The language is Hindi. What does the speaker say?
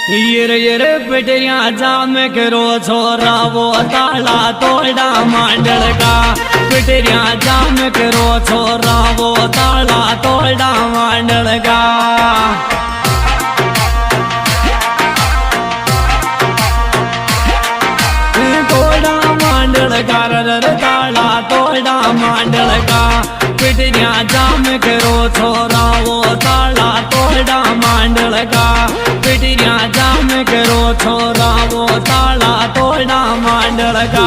ये पिटरिया जाम करो छोरा वो ताला तोड़ा मांडल का। पिटरिया जाम करो छोरा वो ताला तोड़ा मांडल का। तोड़ा मांडल का ताला तोड़ा मांडल का। पिटरिया जाम करो छोरा वो ताला तोड़ा मांडल का। पिटरिया जाम करो छोरा वो ताला तोड़ा मांडल का।